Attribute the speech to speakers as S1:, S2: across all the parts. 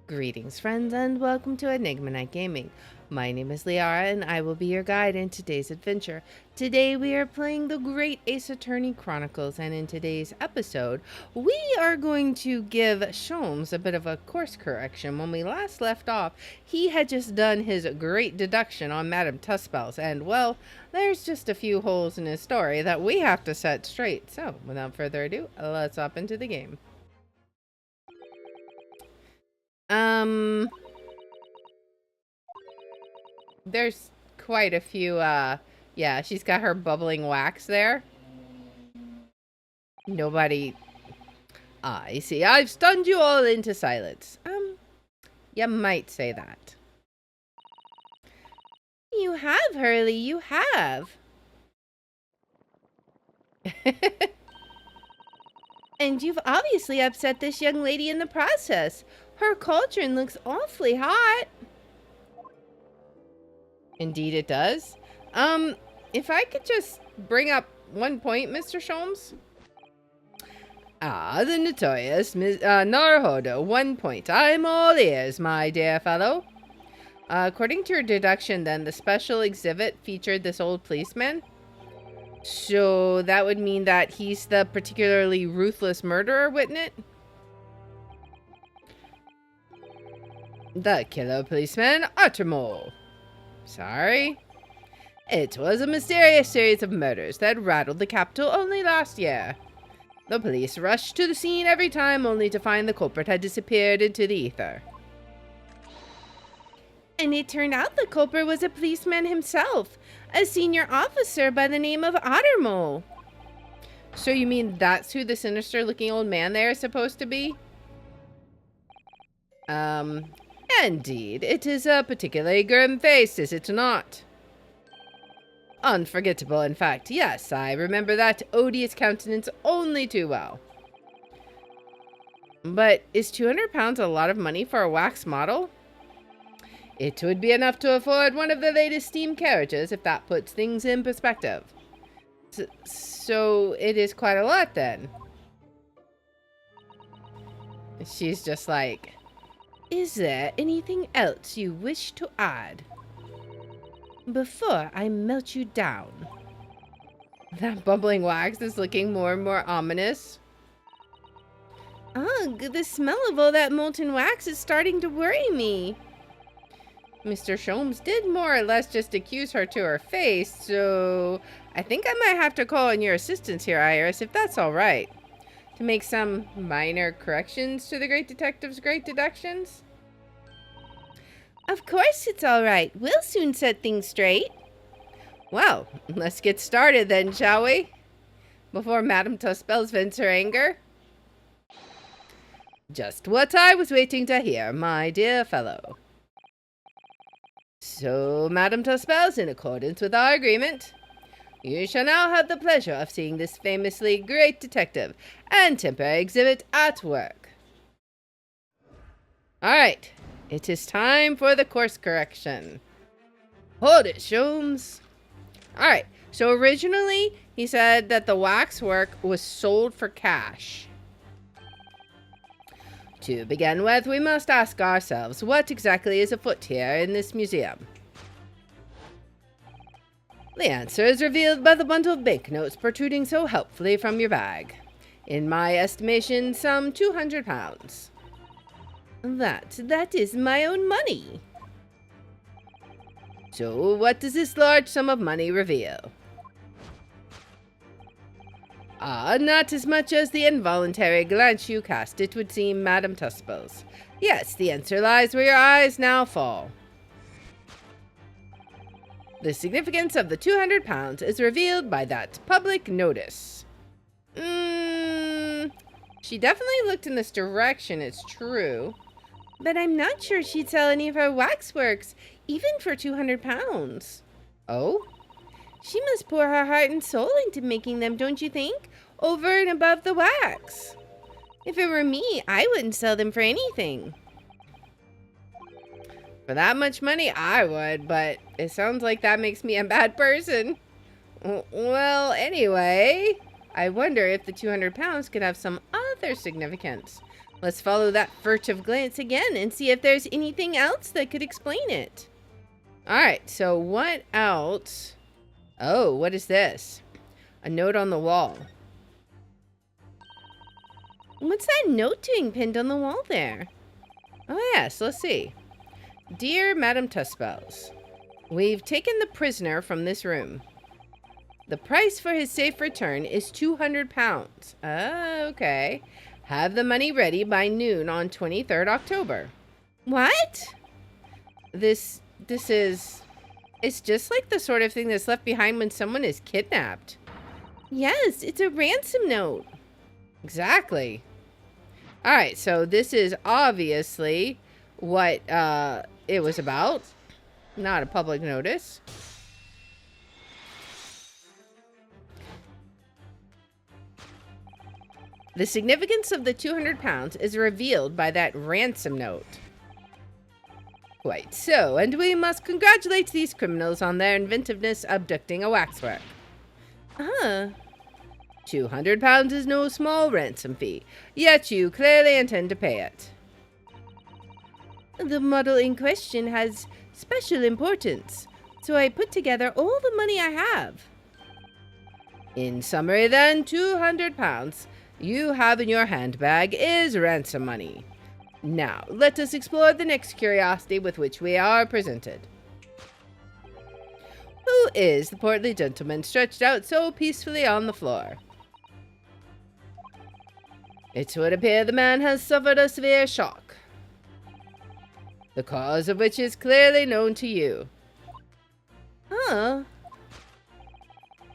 S1: Greetings, friends, and welcome to Enigma Night Gaming. My name is Liara, and I will be your guide in today's adventure. Today, we are playing the Great Ace Attorney Chronicles, and in today's episode, we are going to give Sholmes a bit of a course correction. When we last left off, he had just done his Great Deduction on Madam Tusspells, and, well, there's just a few holes in his story that we have to set straight. So, without further ado, let's hop into the game. There's quite a few, yeah, she's got her bubbling wax there. Nobody... I see. I've stunned you all into silence. You might say that. You have, Hurley, you have. And you've obviously upset this young lady in the process. Her cauldron looks awfully hot. Indeed it does. If I could just bring up 1 point, Mr. Sholmes. Ah, the notorious Naruhodo, 1 point. I'm all ears, my dear fellow. According to your deduction, then, the special exhibit featured this old policeman. So that would mean that he's the particularly ruthless murderer, wouldn't it? The killer policeman, Artemore. Sorry. It was a mysterious series of murders that rattled the capital only last year. The police rushed to the scene every time only to find the culprit had disappeared into the ether. And it turned out the culprit was a policeman himself, a senior officer by the name of Artemore. So you mean that's who the sinister-looking old man there is supposed to be? Indeed, it is a particularly grim face, is it not? Unforgettable, in fact. Yes, I remember that odious countenance only too well. But is 200 pounds a lot of money for a wax model? It would be enough to afford one of the latest steam carriages, if that puts things in perspective. So it is quite a lot, then. She's just like... Is there anything else you wish to add? Before I melt you down. That bubbling wax is looking more and more ominous. Ugh, the smell of all that molten wax is starting to worry me. Mr. Sholmes did more or less just accuse her to her face, so I think I might have to call on your assistance here, Iris, if that's all right. To make some minor corrections to the Great Detective's Great Deductions? Of course it's all right. We'll soon set things straight. Well, let's get started then, shall we? Before Madam Tusspells vents her anger. Just what I was waiting to hear, my dear fellow. So, Madam Tusspells, in accordance with our agreement, you shall now have the pleasure of seeing this famously great detective and temporary exhibit at work. Alright, it is time for the course correction. Hold it, Sholmes. Alright, so originally he said that the waxwork was sold for cash. To begin with, we must ask ourselves what exactly is afoot here in this museum. The answer is revealed by the bundle of banknotes protruding so helpfully from your bag. In my estimation, some 200 pounds. That is my own money. So, what does this large sum of money reveal? Ah, not as much as the involuntary glance you cast, it would seem, Madam Tusspells. Yes, the answer lies where your eyes now fall. The significance of the 200 pounds is revealed by that public notice. She definitely looked in this direction, it's true. But I'm not sure she'd sell any of her waxworks, even for 200 pounds. Oh? She must pour her heart and soul into making them, don't you think? Over and above the wax. If it were me, I wouldn't sell them for anything. For that much money, I would, but it sounds like that makes me a bad person. Well, anyway, I wonder if the 200 pounds could have some other significance. Let's follow that furtive glance again and see if there's anything else that could explain it. Alright, so what else? Oh, what is this? A note on the wall. What's that note doing pinned on the wall there? Oh yes, let's see. Dear Madam Tusspells, we've taken the prisoner from this room. The price for his safe return is £200. Okay. Have the money ready by noon on 23rd October. What? This is... It's just like the sort of thing that's left behind when someone is kidnapped. Yes, it's a ransom note. Exactly. Alright, so this is obviously what it was about. Not a public notice. The significance of the £200 is revealed by that ransom note. Quite so, and we must congratulate these criminals on their inventiveness abducting a waxwork. £200 is no small ransom fee, yet you clearly intend to pay it. The model in question has special importance, so I put together all the money I have. In summary then, £200 you have in your handbag is ransom money. Now, let us explore the next curiosity with which we are presented. Who is the portly gentleman stretched out so peacefully on the floor? It would appear the man has suffered a severe shock, the cause of which is clearly known to you.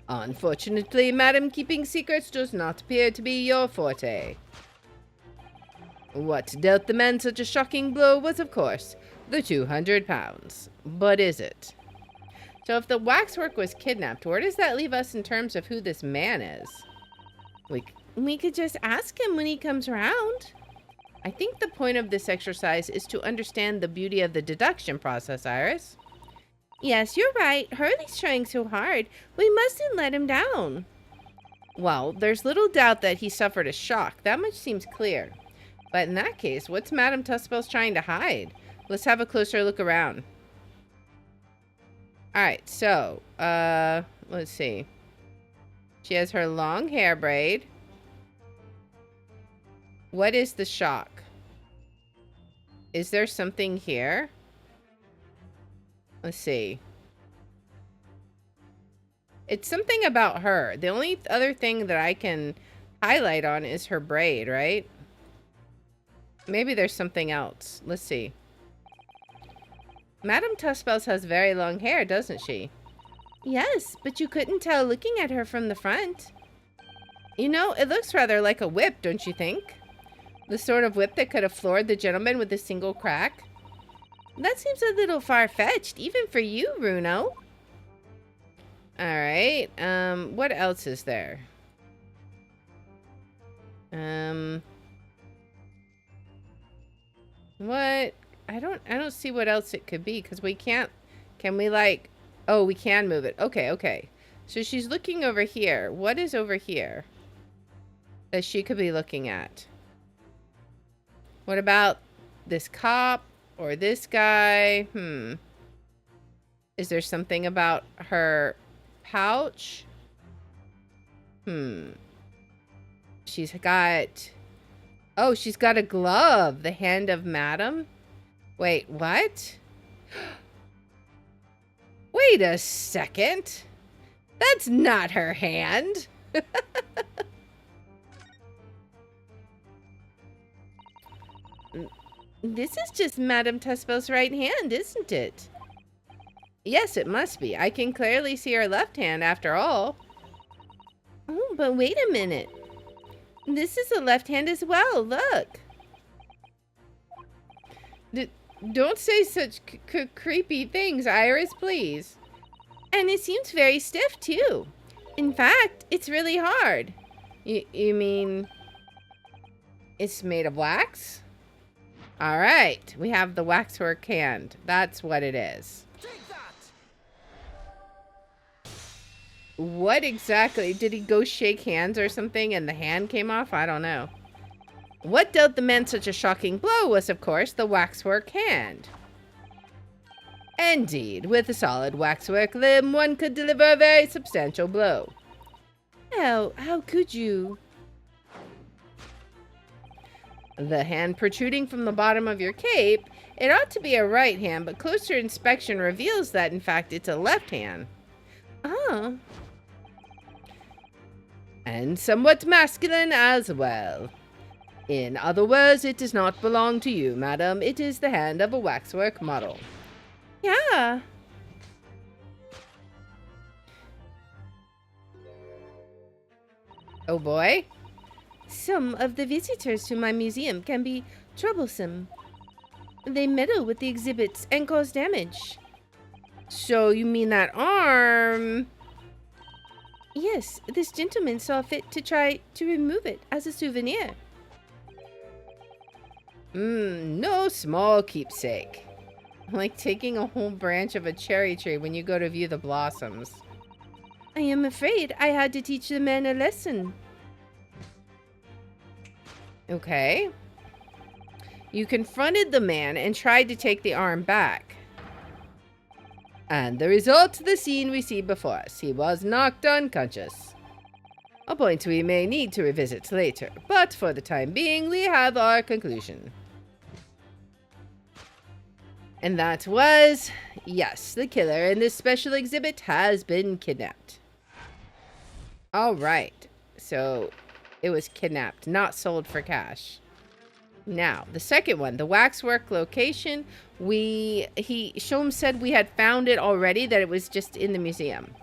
S1: Unfortunately, madam, keeping secrets does not appear to be your forte. What dealt the man such a shocking blow was, of course, the £200. But is it? So if the waxwork was kidnapped, where does that leave us in terms of who this man is? We could just ask him when he comes around. I think the point of this exercise is to understand the beauty of the deduction process, Iris. Yes, you're right. Hurley's trying so hard. We mustn't let him down. Well, there's little doubt that he suffered a shock. That much seems clear. But in that case, what's Madam Tusspells trying to hide? Let's have a closer look around. Alright, so, let's see. She has her long hair braid. What is the shock? Is there something here? Let's see. It's something about her. The only other thing that I can highlight on is her braid, right? Maybe there's something else. Let's see. Madam Tusspells has very long hair, doesn't she? Yes, but you couldn't tell looking at her from the front. You know, it looks rather like a whip, don't you think? The sort of whip that could have floored the gentleman with a single crack. That seems a little far-fetched, even for you, Bruno. Alright, what else is there? What? I don't see what else it could be, because we can't, can we like, oh, we can move it. Okay. So she's looking over here. What is over here that she could be looking at? What about this cop or this guy? Is there something about her pouch? She's got... Oh, she's got a glove. The hand of Madam? Wait, what? Wait a second. That's not her hand. This is just Madam Tusspells' right hand, isn't it? Yes, it must be. I can clearly see her left hand after all. Oh, but wait a minute. This is a left hand as well. Look. Don't say such creepy things, Iris, please. And it seems very stiff, too. In fact, it's really hard. You mean it's made of wax? All right, we have the waxwork hand. That's what it is.
S2: Take that!
S1: What exactly? Did he go shake hands or something and the hand came off? I don't know. What dealt the man such a shocking blow was, of course, the waxwork hand. Indeed, with a solid waxwork limb, one could deliver a very substantial blow. How could you? The hand protruding from the bottom of your cape, it ought to be a right hand, but closer inspection reveals that, in fact, it's a left hand. Oh. And somewhat masculine as well. In other words, it does not belong to you, madam. It is the hand of a waxwork model. Yeah. Oh boy. Some of the visitors to my museum can be troublesome. They meddle with the exhibits and cause damage. So you mean that arm? Yes, this gentleman saw fit to try to remove it as a souvenir. No small keepsake. Like taking a whole branch of a cherry tree when you go to view the blossoms. I am afraid I had to teach the man a lesson. Okay. You confronted the man and tried to take the arm back. And the result of the scene we see before us. He was knocked unconscious. A point we may need to revisit later, but for the time being, we have our conclusion. And that was, yes, the killer in this special exhibit has been kidnapped. All right, so it was kidnapped, not sold for cash. Now, the second one, the waxwork location, Sholmes said we had found it already, that it was just in the museum.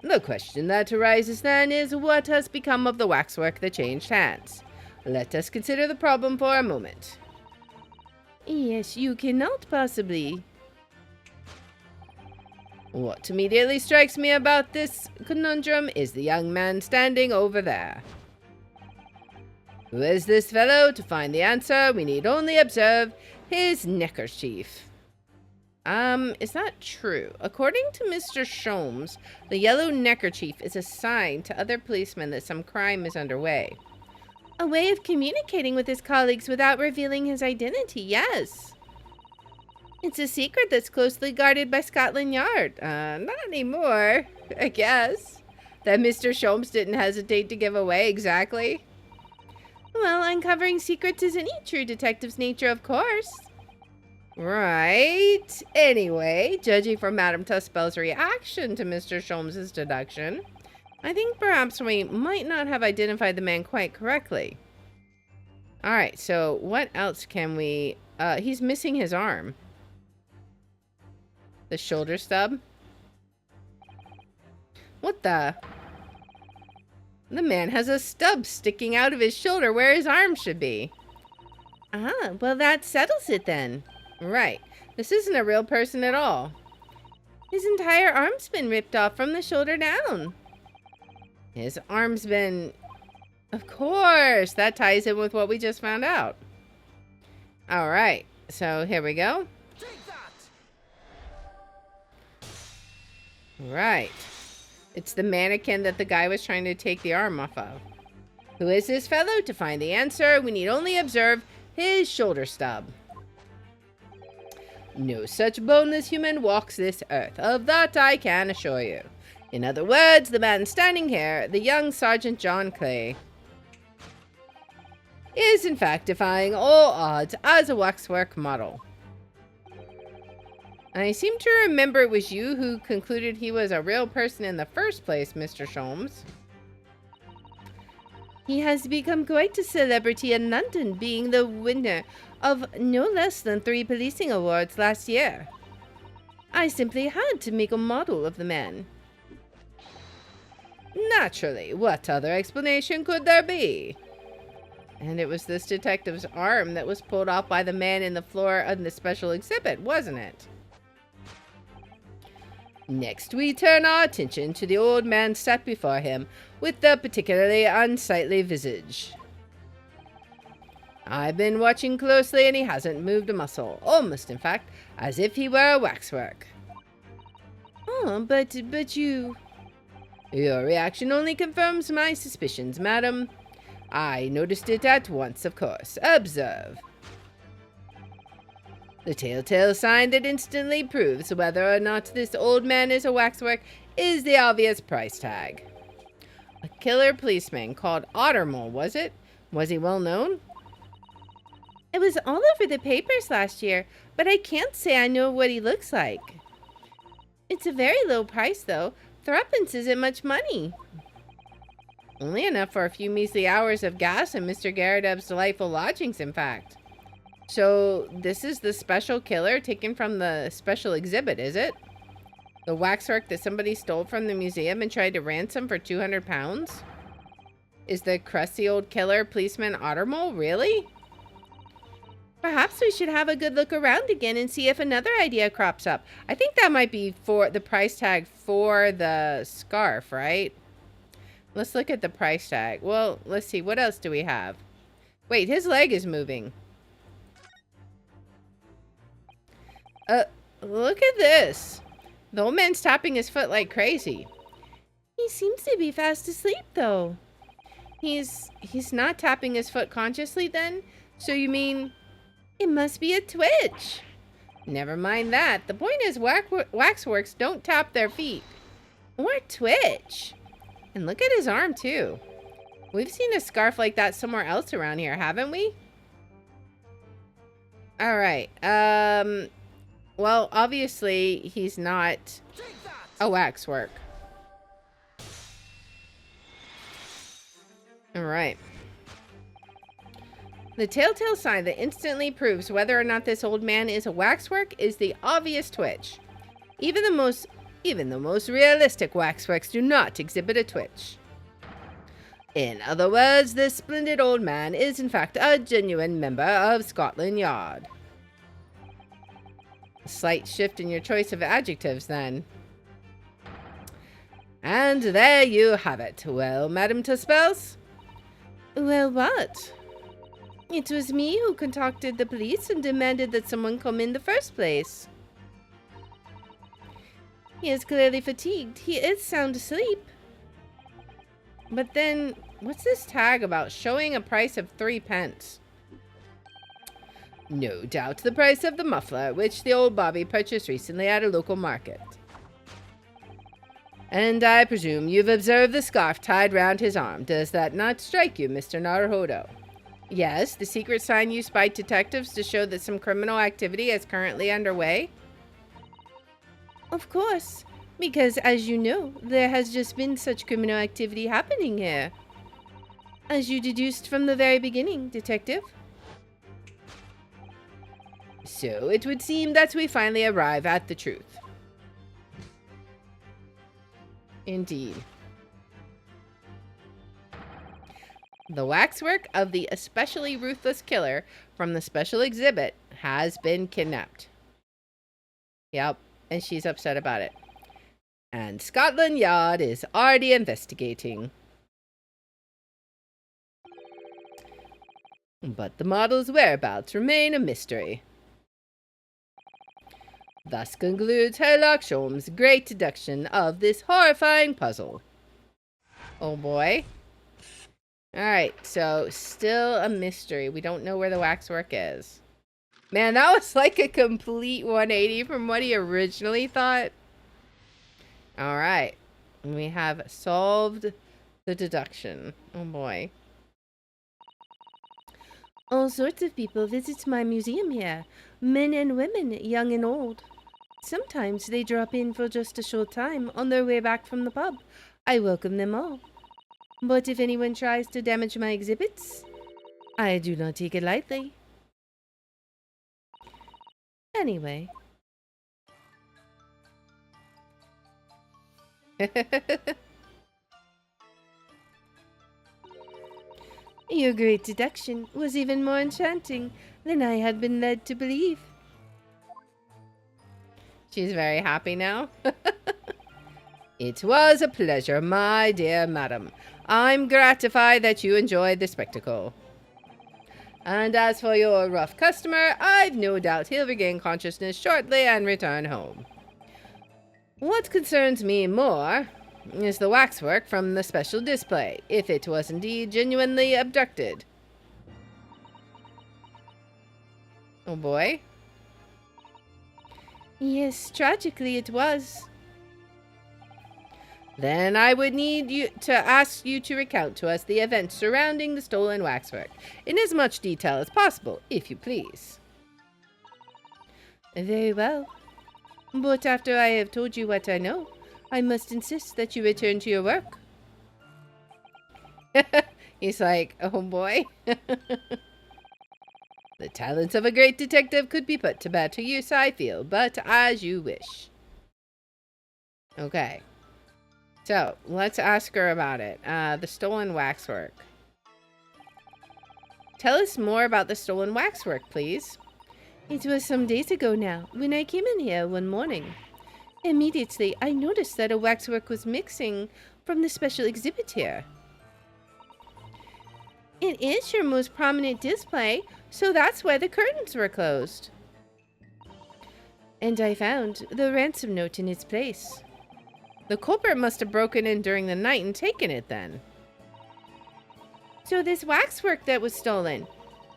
S1: The question that arises then is, what has become of the waxwork that changed hands? Let us consider the problem for a moment. Yes, you cannot possibly. What immediately strikes me about this conundrum is the young man standing over there. Who is this fellow? To find the answer, we need only observe his neckerchief. Is that true? According to Mr. Sholmes, the yellow neckerchief is a sign to other policemen that some crime is underway. A way of communicating with his colleagues without revealing his identity, yes. It's a secret that's closely guarded by Scotland Yard. Not anymore, I guess. That Mr. Sholmes didn't hesitate to give away, exactly. Well, uncovering secrets is any true detective's nature, of course. Right. Anyway, judging from Madam Tusspells' reaction to Mr. Sholmes' deduction, I think perhaps we might not have identified the man quite correctly. Alright, so what else can we... he's missing his arm. The shoulder stub. What the... The man has a stub sticking out of his shoulder where his arm should be. Ah, well that settles it then. Right. This isn't a real person at all. His entire arm's been ripped off from the shoulder down. His arm's been... Of course! That ties in with what we just found out. Alright. So here we go. Right. It's the mannequin that the guy was trying to take the arm off of. Who is this fellow? To find the answer, we need only observe his shoulder stub. No such boneless human walks this earth. Of that I can assure you. In other words, the man standing here, the young Sergeant John Clay, is in fact defying all odds as a waxwork model. I seem to remember it was you who concluded he was a real person in the first place, Mr. Sholmes. He has become quite a celebrity in London, being the winner of no less than 3 policing awards last year. I simply had to make a model of the man. Naturally, what other explanation could there be? And it was this detective's arm that was pulled off by the man in the floor of the special exhibit, wasn't it? Next, we turn our attention to the old man sat before him with the particularly unsightly visage. I've been watching closely and he hasn't moved a muscle, almost in fact, as if he were a waxwork. Oh, but you... Your reaction only confirms my suspicions, madam. I noticed it at once, of course. Observe. The telltale sign that instantly proves whether or not this old man is a waxwork is the obvious price tag. A killer policeman called Ottermole, was it? Was he well known? It was all over the papers last year, but I can't say I know what he looks like. It's a very low price, though. Threepence isn't much money. Only enough for a few measly hours of gas and Mr. Garrideb's delightful lodgings, in fact. So, this is the special killer taken from the special exhibit, is it? The waxwork that somebody stole from the museum and tried to ransom for 200 pounds? Is the crusty old killer policeman Ottermole, really? Perhaps we should have a good look around again and see if another idea crops up. I think that might be for the price tag for the scarf, right? Let's look at the price tag. Well, let's see. What else do we have? Wait, his leg is moving. Look at this. The old man's tapping his foot like crazy. He seems to be fast asleep, though. He's not tapping his foot consciously, then? So you mean it must be a twitch? Never mind that. The point is waxworks don't tap their feet. Or twitch. And look at his arm, too. We've seen a scarf like that somewhere else around here, haven't we? All right. Well, obviously, he's not a waxwork. All right. The telltale sign that instantly proves whether or not this old man is a waxwork is the obvious twitch. Even the most realistic waxworks do not exhibit a twitch. In other words, this splendid old man is in fact a genuine member of Scotland Yard. A slight shift in your choice of adjectives, then. And there you have it. Well, Madam Tusspells? Well, what? It was me who contacted the police and demanded that someone come in the first place. He is clearly fatigued. He is sound asleep. But then, what's this tag about showing a price of 3 pence? No doubt the price of the muffler, which the old Bobby purchased recently at a local market. And I presume you've observed the scarf tied round his arm. Does that not strike you, Mr. Naruhodo? Yes, the secret sign used by detectives to show that some criminal activity is currently underway? Of course, because as you know, there has just been such criminal activity happening here. As you deduced from the very beginning, Detective. So it would seem that we finally arrive at the truth. Indeed. The waxwork of the especially ruthless killer from the special exhibit has been kidnapped. Yep, and she's upset about it. And Scotland Yard is already investigating. But the model's whereabouts remain a mystery. Thus concludes Sherlock Sholmes' Great Deduction of this horrifying puzzle. Oh boy. Alright, so still a mystery. We don't know where the waxwork is. Man, that was like a complete 180 from what he originally thought. Alright. We have solved the deduction. Oh boy. All sorts of people visit my museum here. Men and women, young and old. Sometimes they drop in for just a short time on their way back from the pub. I welcome them all. But if anyone tries to damage my exhibits, I do not take it lightly. Anyway. Your great deduction was even more enchanting than I had been led to believe. She's very happy now. It was a pleasure, my dear madam. I'm gratified that you enjoyed the spectacle. And as for your rough customer, I've no doubt he'll regain consciousness shortly and return home. What concerns me more is the waxwork from the special display, if it was indeed genuinely abducted. Oh boy. Yes, tragically it was. Then I would need you to ask you to recount to us the events surrounding the stolen waxwork, in as much detail as possible, if you please. Very well. But after I have told you what I know, I must insist that you return to your work. He's like, oh boy. The talents of a great detective could be put to better use, I feel, but as you wish. Okay. So, let's ask her about it. The stolen waxwork. Tell us more about the stolen waxwork, please. It was some days ago now, when I came in here one morning. Immediately, I noticed that a waxwork was missing from the special exhibit here. It is your most prominent display, so that's why the curtains were closed. And I found the ransom note in its place. The culprit must have broken in during the night and taken it then. So this waxwork that was stolen,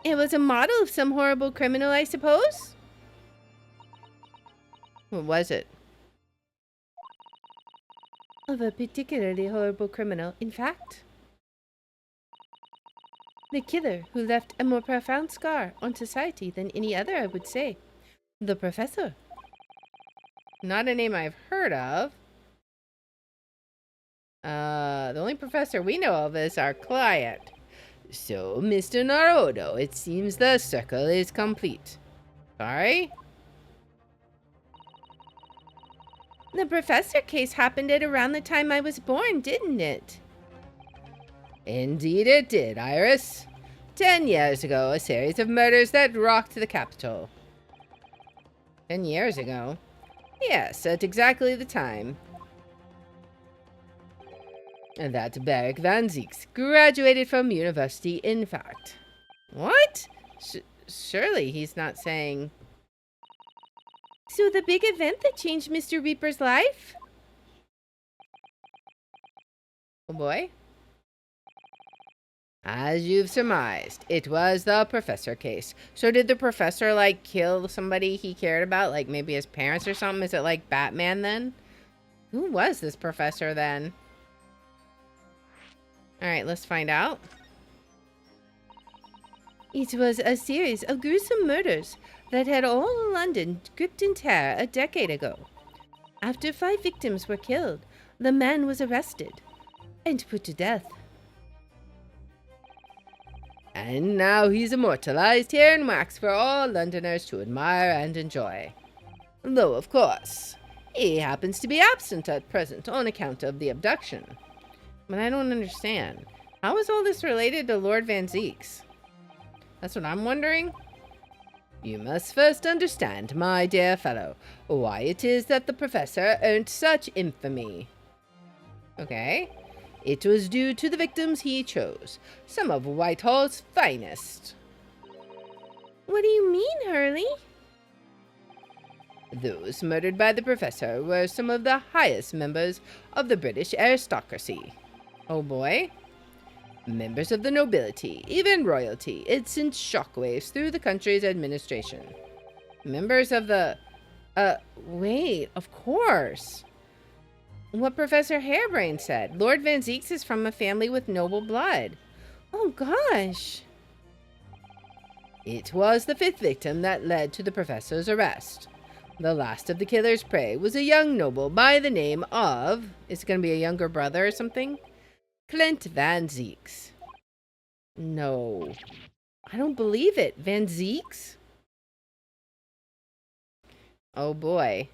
S1: it was a model of some horrible criminal, I suppose? What was it? Of a particularly horrible criminal, in fact. The killer who left a more profound scar on society than any other, I would say. The professor. Not a name I've heard of. The only professor we know of is our client. So, Mr. Naruto, it seems the circle is complete. Sorry? The professor case happened at around the time I was born, didn't it? Indeed it did, Iris. 10 years ago, a series of murders that rocked the capital. 10 years ago? Yes, at exactly the time. And that Beric van Zieks graduated from university, in fact. What? Surely he's not saying... So the big event that changed Mr. Reaper's life? Oh boy. As you've surmised, it was the professor case. So did the professor, like, kill somebody he cared about? Like, maybe his parents or something? Is it like Batman then? Who was this professor then? Alright, let's find out. It was a series of gruesome murders that had all London gripped in terror a decade ago. After 5 victims were killed, the man was arrested and put to death. And now he's immortalized here in wax for all Londoners to admire and enjoy. Though, of course, he happens to be absent at present on account of the abduction. But I don't understand. How is all this related to Lord Van Zieks? That's what I'm wondering. You must first understand, my dear fellow, why it is that the professor earned such infamy. Okay. It was due to the victims he chose, some of Whitehall's finest. What do you mean, Hurley? Those murdered by the professor were some of the highest members of the British aristocracy. Oh boy. Members of the nobility, even royalty. It sent shockwaves through the country's administration. Members of the... wait, of course. What Professor Harebrayne said. Lord Van Zieks is from a family with noble blood. Oh gosh. It was the 5th victim that led to the professor's arrest. The last of the killer's prey was a young noble by the name of... Is it going to be a younger brother or something? Clint Van Zieks. No. I don't believe it. Van Zieks? Oh boy.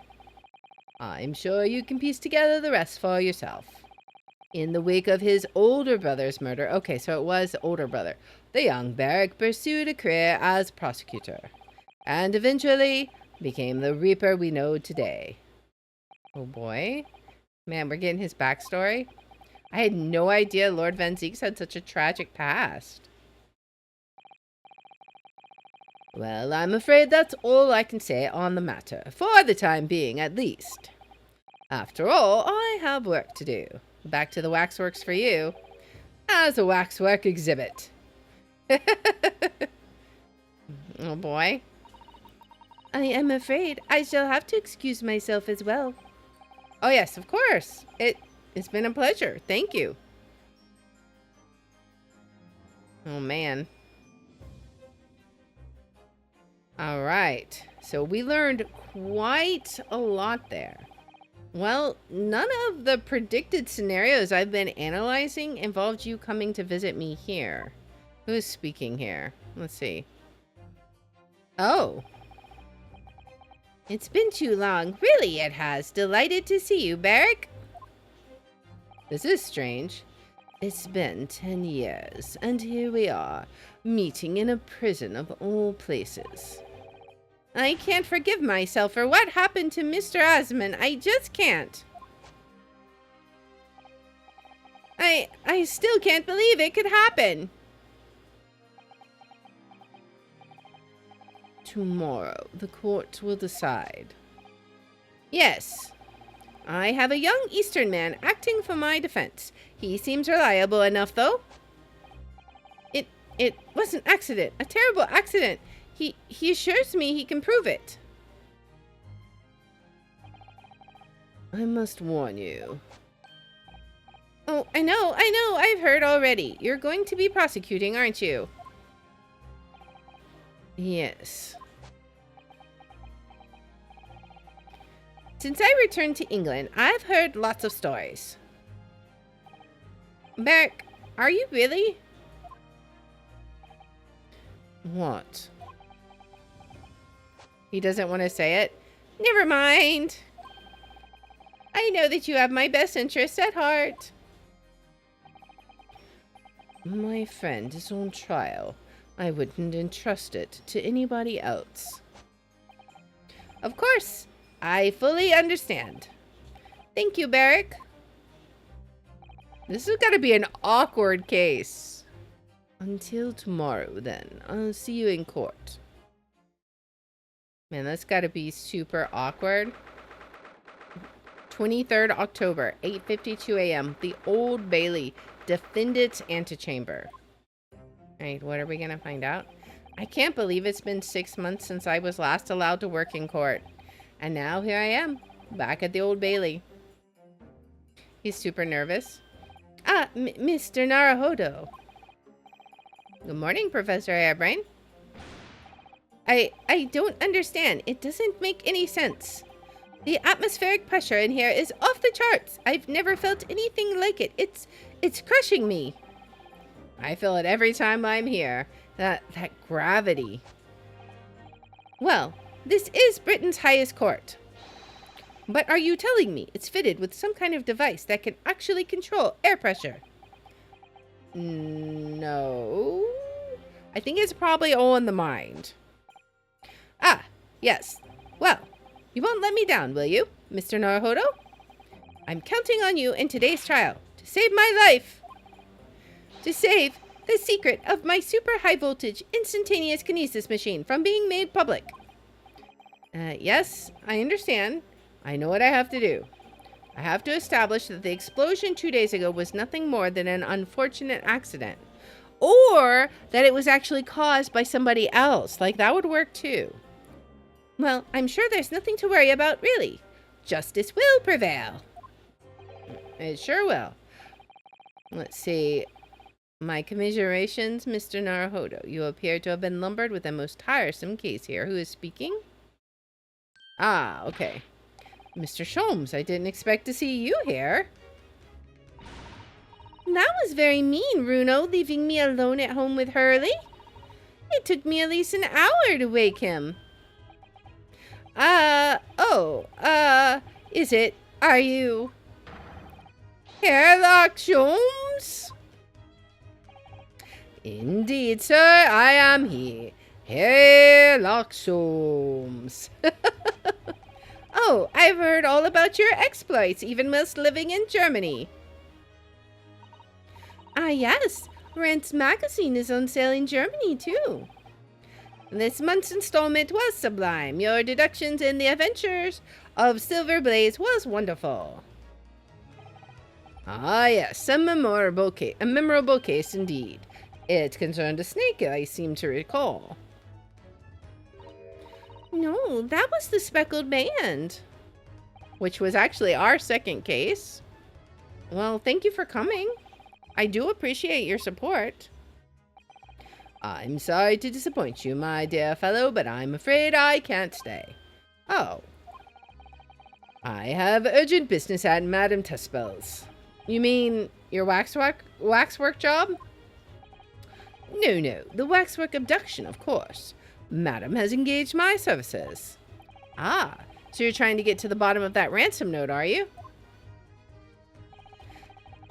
S1: I'm sure you can piece together the rest for yourself. In the wake of his older brother's murder... Okay, so it was the older brother. The young Beric pursued a career as prosecutor. And eventually became the Reaper we know today. Oh boy. Man, we're getting his backstory. I had no idea Lord Van Zieks had such a tragic past. Well, I'm afraid that's all I can say on the matter, for the time being at least. After all, I have work to do. Back to the waxworks for you. As a waxwork exhibit. Oh boy. I am afraid I shall have to excuse myself as well. Oh yes, of course. It's been a pleasure. Thank you. Oh man. All right. So we learned quite a lot there. Well, none of the predicted scenarios I've been analyzing involved you coming to visit me here. Who's speaking here? Let's see. Oh. It's been too long. Really, it has. Delighted to see you, Barrick. This is strange. It's been 10 years, and here we are, meeting in a prison of all places. I can't forgive myself for what happened to Mr. Asman. I just can't. I still can't believe it could happen. Tomorrow, the court will decide. Yes. I have a young Eastern man acting for my defense. He seems reliable enough, though. It was an accident. A terrible accident. He assures me he can prove it. I must warn you. Oh, I know. I've heard already. You're going to be prosecuting, aren't you? Yes. Since I returned to England, I've heard lots of stories. Barrick, are you really? What? He doesn't want to say it. Never mind. I know that you have my best interests at heart. My friend is on trial. I wouldn't entrust it to anybody else. Of course. I fully understand. Thank you, Barrick. This has got to be an awkward case. Until tomorrow, then. I'll see you in court. Man, that's got to be super awkward. 23rd October, 8:52 a.m. The Old Bailey, defendant's antechamber. Alright, what are we going to find out? I can't believe it's been 6 months since I was last allowed to work in court. And now here I am, back at the Old Bailey. He's super nervous. Ah, Mr. Naruhodo. Good morning, Professor Harebrayne. I don't understand. It doesn't make any sense. The atmospheric pressure in here is off the charts. I've never felt anything like it. It's crushing me. I feel it every time I'm here. That gravity. Well, this is Britain's highest court. But are you telling me it's fitted with some kind of device that can actually control air pressure? No. I think it's probably all in the mind. Ah, yes. Well, you won't let me down, will you, Mr. Naruhodo? I'm counting on you in today's trial to save my life. To save the secret of my super high voltage instantaneous kinesis machine from being made public. Yes, I understand. I know what I have to do. I have to establish that the explosion 2 days ago was nothing more than an unfortunate accident. Or that it was actually caused by somebody else. Like, that would work too. Well, I'm sure there's nothing to worry about, really. Justice will prevail. It sure will. Let's see. My commiserations, Mr. Naruhodo. You appear to have been lumbered with a most tiresome case here. Who is speaking? Ah, okay. Mr. Sholmes, I didn't expect to see you here. That was very mean, Runo, leaving me alone at home with Hurley. It took me at least an hour to wake him. Is it? Are you? Sherlock Sholmes? Indeed, sir, I am he. Sherlock Sholmes. Oh, I've heard all about your exploits, even whilst living in Germany. Ah, yes. Rent's magazine is on sale in Germany, too. This month's installment was sublime. Your deductions in the adventures of Silver Blaze was wonderful. Ah, yes, a memorable case indeed. It concerned a snake, I seem to recall. No, that was the speckled band, which was actually our second case. Well, thank you for coming. I do appreciate your support. I'm sorry to disappoint you, my dear fellow, but I'm afraid I can't stay. Oh. I have urgent business at Madam Tusspells. You mean your waxwork job? No, the waxwork abduction, of course. Madam has engaged my services. Ah, so you're trying to get to the bottom of that ransom note, are you?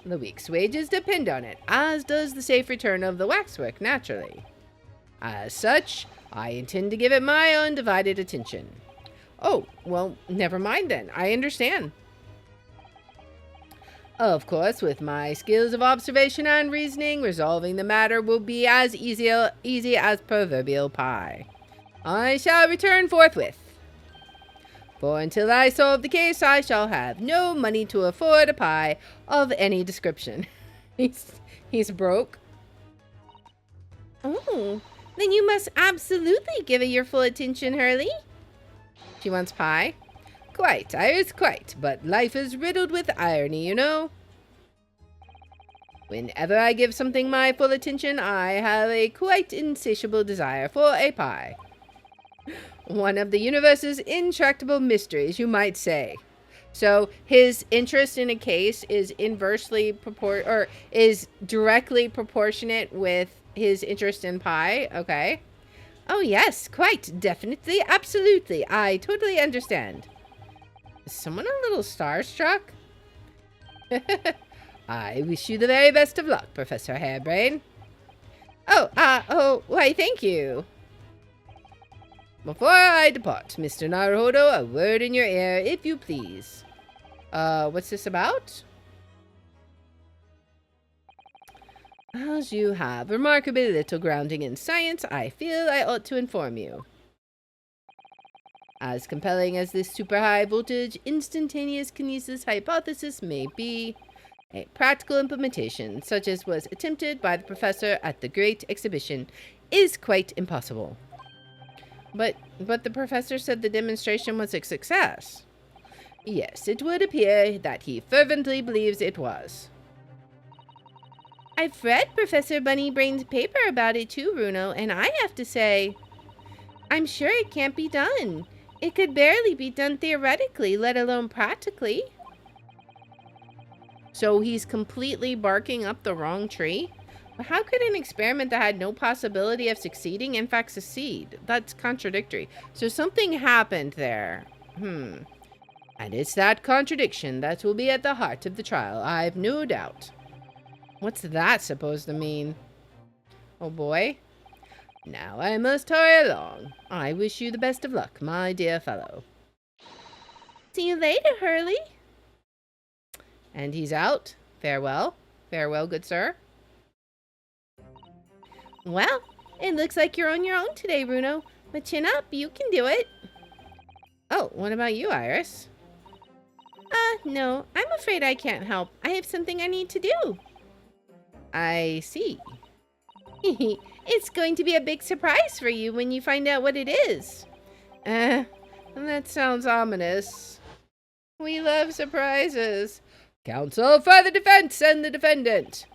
S1: The week's wages depend on it, as does the safe return of the waxwork, naturally. As such, I intend to give it my undivided attention. Oh, well, never mind then. I understand. Of course, with my skills of observation and reasoning, resolving the matter will be as easy as proverbial pie. I shall return forthwith. For until I solve the case, I shall have no money to afford a pie of any description. He's broke. Oh, then you must absolutely give it your full attention, Hurley. She wants pie? Quite, Iris, quite. But life is riddled with irony, you know. Whenever I give something my full attention, I have a quite insatiable desire for a pie. One of the universe's intractable mysteries, you might say. So his interest in a case is is directly proportionate with his interest in pie. Okay. Oh yes, quite, definitely, absolutely. I totally understand. Is someone a little starstruck? I wish you the very best of luck, Professor Harebrayne. Why, thank you. Before I depart, Mr. Naruhodo, a word in your ear, if you please. What's this about? As you have remarkably little grounding in science, I feel I ought to inform you. As compelling as this super high voltage instantaneous kinesis hypothesis may be, a practical implementation, such as was attempted by the professor at the Great Exhibition, is quite impossible. But the professor said the demonstration was a success. Yes, it would appear that he fervently believes it was. I've read Professor Bunnybrain's paper about it too, Bruno, and I have to say, I'm sure it can't be done. It could barely be done theoretically, let alone practically. So he's completely barking up the wrong tree? But how could an experiment that had no possibility of succeeding in fact succeed? That's contradictory. So something happened there. And it's that contradiction that will be at the heart of the trial, I've no doubt. What's that supposed to mean? Oh boy. Now I must hurry along. I wish you the best of luck, my dear fellow. See you later, Hurley. And he's out. Farewell. Farewell, good sir. Well, it looks like you're on your own today, Bruno. But chin up, you can do it. Oh, what about you, Iris? No, I'm afraid I can't help. I have something I need to do. I see. It's going to be a big surprise for you when you find out what it is. That sounds ominous. We love surprises. Counsel for the defense and the defendant.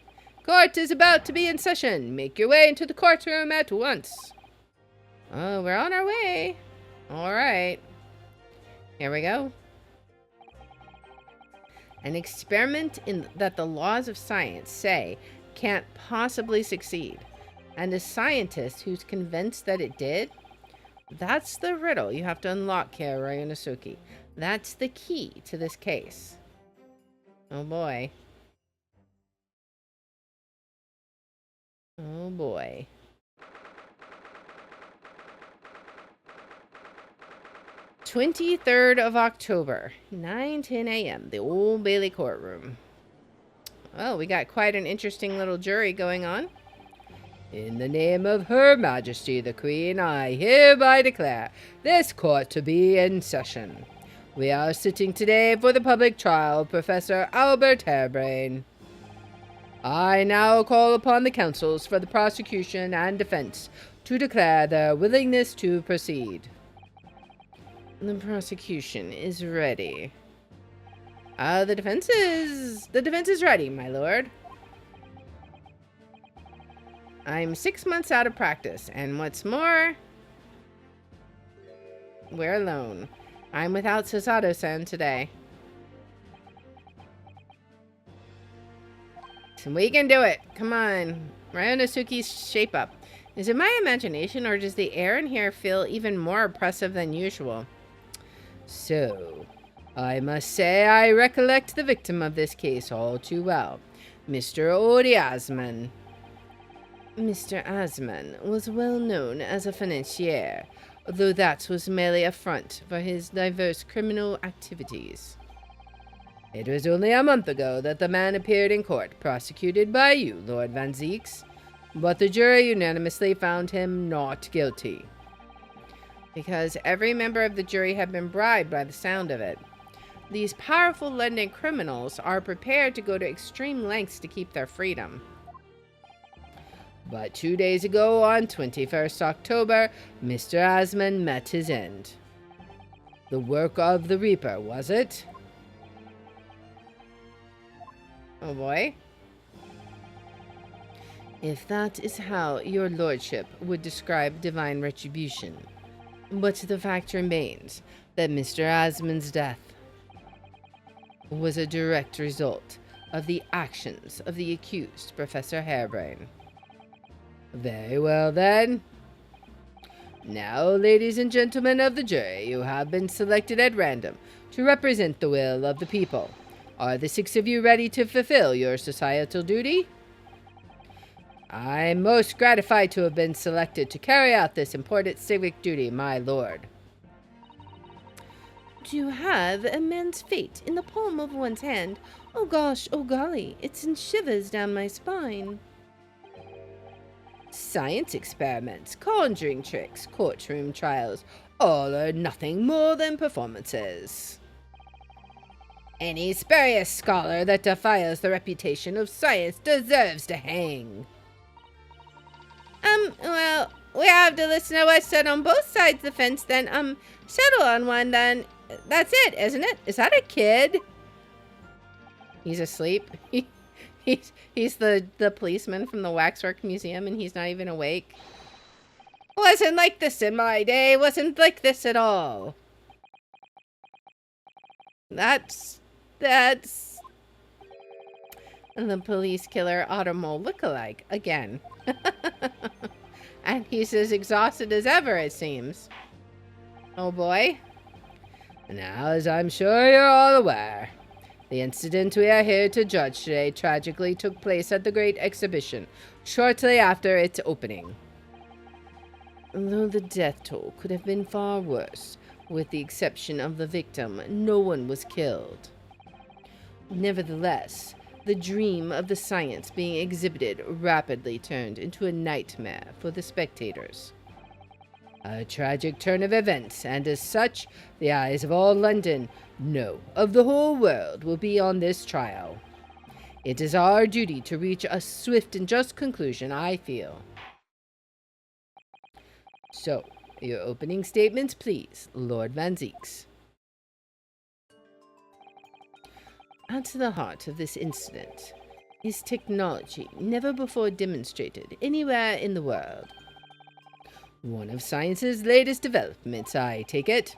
S1: Court is about to be in session. Make your way into the courtroom at once. Oh, we're on our way. All right. Here we go. An experiment that the laws of science say can't possibly succeed. And a scientist who's convinced that it did? That's the riddle you have to unlock here, Ryunosuke. That's the key to this case. Oh boy. Oh boy. "23rd of October, 9:10 a.m., the Old Bailey courtroom. Oh, we got quite an interesting little jury going on.
S2: In the name of Her Majesty the Queen, I hereby declare this court to be in session. We are sitting today for the public trial of Professor Albert Harebrayne. I now call upon the counsels for the prosecution and defense to declare their willingness to proceed.
S1: The prosecution is ready. The defense is ready, my lord. I'm 6 months out of practice, and what's more, we're alone. I'm without Susato-san today. So we can do it. Come on. Ryanosuke's shape up. Is it my imagination, or does the air in here feel even more oppressive than usual?
S2: So, I must say I recollect the victim of this case all too well, Mr. Ori Asman.
S1: Mr. Asman was well known as a financier, though that was merely a front for his diverse criminal activities.
S2: It was only a month ago that the man appeared in court, prosecuted by you, Lord Van Zieks, but the jury unanimously found him not guilty.
S1: Because every member of the jury had been bribed by the sound of it. These powerful London criminals are prepared to go to extreme lengths to keep their freedom.
S2: But 2 days ago, on 21st October, Mr. Asman met his end. The work of the Reaper, was it?
S1: Oh boy.
S2: If that is how your lordship would describe divine retribution. But the fact remains that Mr. Asman's death was a direct result of the actions of the accused, Professor Harebrayne. Very well, then. Now, ladies and gentlemen of the jury, you have been selected at random to represent the will of the people. Are the 6 of you ready to fulfill your societal duty? I'm most gratified to have been selected to carry out this important civic duty, my lord.
S1: To have a man's fate in the palm of one's hand. Oh gosh, oh golly, it sends shivers down my spine.
S2: Science experiments, conjuring tricks, courtroom trials, all are nothing more than performances. Any spurious scholar that defiles the reputation of science deserves to hang.
S1: Well, we have to listen to what's said on both sides of the fence, then, settle on one, then. That's it, isn't it? Is that a kid? He's asleep. He's the policeman from the Waxwork Museum, and he's not even awake. Wasn't like this in my day. Wasn't like this at all. That's the police killer Automole lookalike again. And he's as exhausted as ever, it seems. Oh boy.
S2: Now, as I'm sure you're all aware, the incident we are here to judge today tragically took place at the Great Exhibition, shortly after its opening. Though the death toll could have been far worse, with the exception of the victim, no one was killed. Nevertheless, the dream of the science being exhibited rapidly turned into a nightmare for the spectators. A tragic turn of events, and as such, the eyes of all London, no, of the whole world, will be on this trial. It is our duty to reach a swift and just conclusion, I feel. So, your opening statements, please, Lord Van Zieks. At the heart of this incident is technology never before demonstrated anywhere in the world. One of science's latest developments, I take it.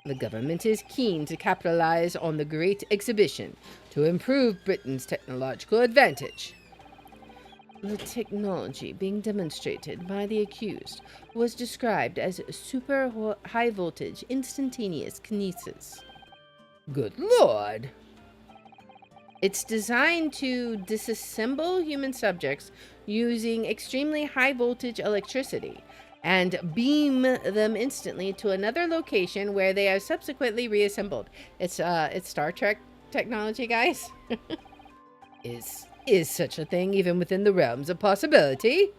S2: The government is keen to capitalize on the Great Exhibition to improve Britain's technological advantage. The technology being demonstrated by the accused was described as super high voltage instantaneous kinesis. Good Lord! It's designed to disassemble human subjects using extremely high voltage electricity and beam them instantly to another location where they are subsequently reassembled. It's Star Trek technology, guys. Is such a thing even within the realms of possibility?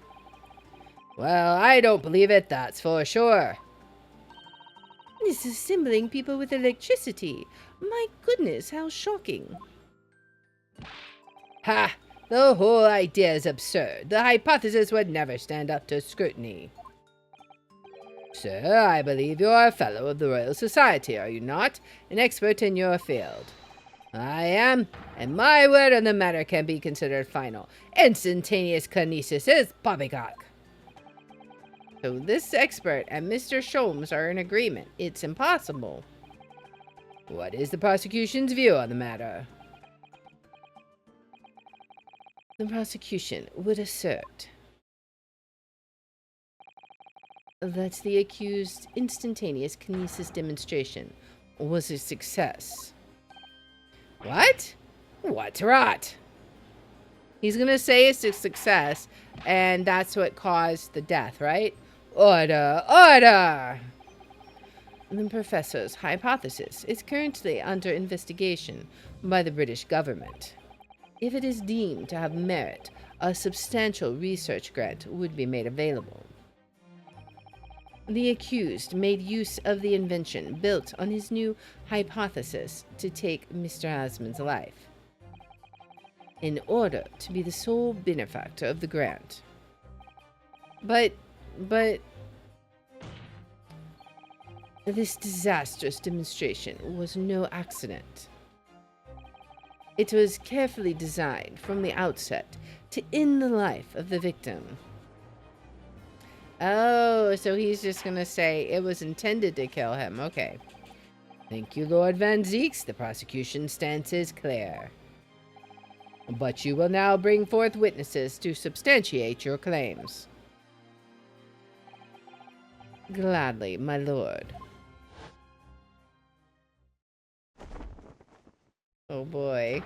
S2: Well, I don't believe it, that's for sure.
S1: Disassembling people with electricity. My goodness, how shocking.
S2: Ha! The whole idea is absurd. The hypothesis would never stand up to scrutiny. Sir, I believe you are a fellow of the Royal Society, are you not? An expert in your field. I am, and my word on the matter can be considered final. Instantaneous kinesis is poppycock.
S1: So this expert and Mr. Sholmes are in agreement. It's impossible.
S2: What is the prosecution's view on the matter?
S1: The prosecution would assert that the accused's instantaneous kinesis demonstration was a success.
S2: What? What's rot?
S1: He's going to say it's a success, and that's what caused the death, right?
S2: Order! Order!
S1: The professor's hypothesis is currently under investigation by the British government. If it is deemed to have merit, a substantial research grant would be made available. The accused made use of the invention built on his new hypothesis to take Mr. Asmund's life, in order to be the sole benefactor of the grant. But this disastrous demonstration was no accident. It was carefully designed from the outset to end the life of the victim. Oh, so he's just going to say it was intended to kill him. Okay.
S2: Thank you, Lord Van Zieks. The prosecution's stance is clear. But you will now bring forth witnesses to substantiate your claims.
S1: Gladly, my lord. Oh boy.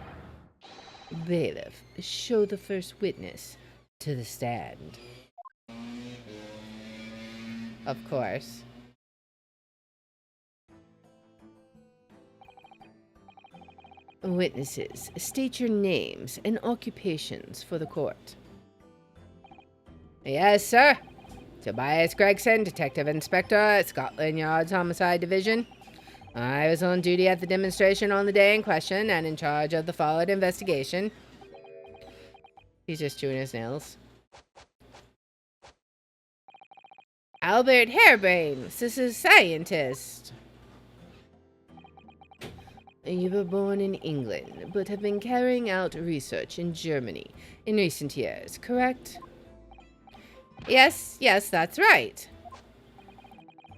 S1: Bailiff, show the first witness to the stand. Of course. Witnesses, state your names and occupations for the court.
S2: Yes, sir. Tobias Gregson, Detective Inspector at Scotland Yard's Homicide Division. I was on duty at the demonstration on the day in question and in charge of the followed investigation.
S1: He's just chewing his nails. Albert Harebrayne, this is scientist. You were born in England, but have been carrying out research in Germany in recent years, correct? Yes, that's right.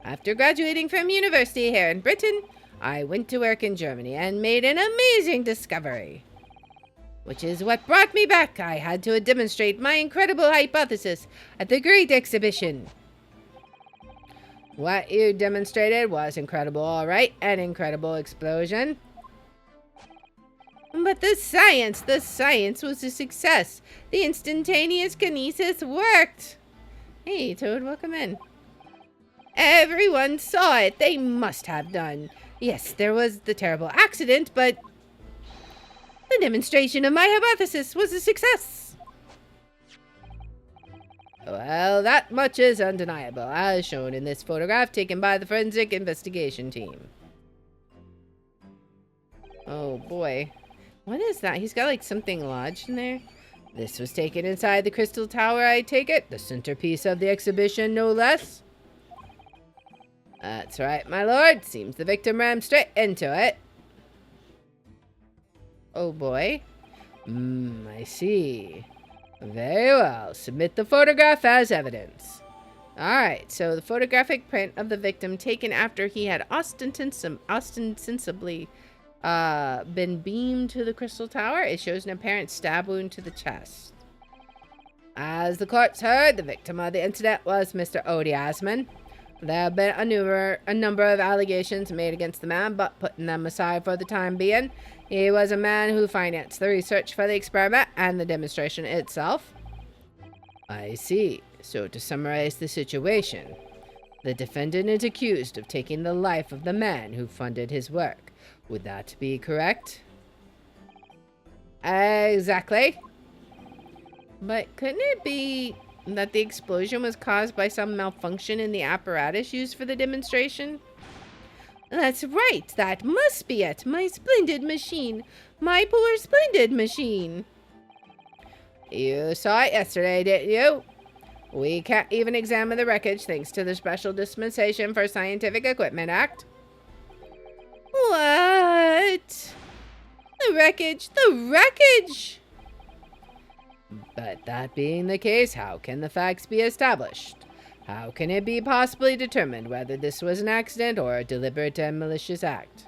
S1: After graduating from university here in Britain, I went to work in Germany and made an amazing discovery. Which is what brought me back. I had to demonstrate my incredible hypothesis at the Great Exhibition.
S2: What you demonstrated was incredible, all right? An incredible explosion.
S1: But the science was a success. The instantaneous kinesis worked. Hey, Toad, welcome in. Everyone saw it. They must have done. Yes, there was the terrible accident, but the demonstration of my hypothesis was a success.
S2: Well, that much is undeniable, as shown in this photograph taken by the forensic investigation team.
S1: Oh, boy. What is that? He's got, like, something lodged in there.
S2: This was taken inside the Crystal Tower, I take it. The centerpiece of the exhibition, no less. That's right, my lord. Seems the victim rammed straight into it.
S1: Oh, boy.
S2: I see. Very well. Submit the photograph as evidence.
S1: Alright, so the photographic print of the victim taken after he had ostensibly been beamed to the Crystal Tower. It shows an apparent stab wound to the chest.
S2: As the courts heard, the victim of the incident was Mr. Odie Asmund. There have been a number of allegations made against the man, but putting them aside for the time being, he was a man who financed the research for the experiment and the demonstration itself. I see. So to summarize the situation, the defendant is accused of taking the life of the man who funded his work. Would that be correct?
S1: Exactly. But couldn't it be That the explosion was caused by some malfunction in the apparatus used for the demonstration? That's right, that must be it. My splendid machine. My poor splendid machine. You saw it yesterday, didn't you? We can't even examine the wreckage thanks to the Special Dispensation for Scientific Equipment Act. What? The wreckage! The wreckage!
S2: But that being the case, how can the facts be established? How can it be possibly determined whether this was an accident or a deliberate and malicious act?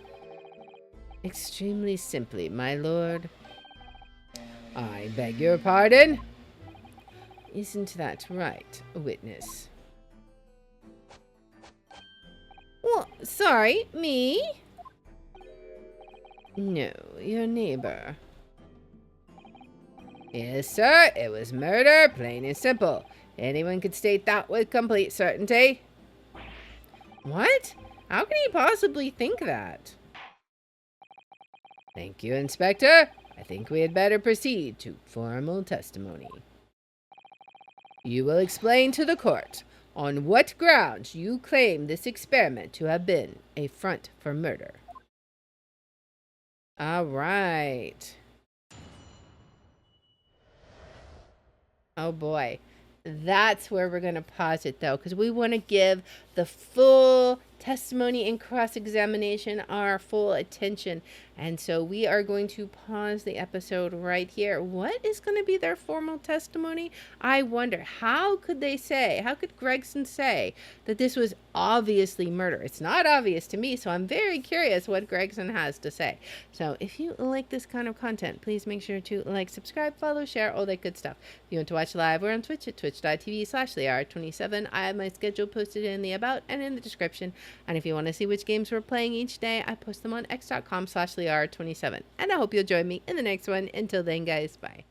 S2: Extremely simply, my lord. I beg your pardon? Isn't that right, witness?
S1: Well, sorry, me?
S2: No, your neighbor. Yes, sir, it was murder, plain and simple. Anyone could state that with complete certainty.
S1: What? How can he possibly think that?
S2: Thank you, Inspector. I think we had better proceed to formal testimony. You will explain to the court on what grounds you claim this experiment to have been a front for murder.
S1: All right. Oh boy. That's where we're going to pause it, though, because we want to give the full testimony and cross-examination our full attention. And so we are going to pause the episode right here. What is going to be their formal testimony? I wonder, how could Gregson say that this was obviously murder? It's not obvious to me, so I'm very curious what Gregson has to say. So if you like this kind of content, please make sure to like, subscribe, follow, share, all that good stuff. If you want to watch live, we're on Twitch at twitch.tv/Lear27. I have my schedule posted in the about and in the description. And if you want to see which games we're playing each day, I post them on x.com/Lear27. And I hope you'll join me in the next one. Until then, guys, bye.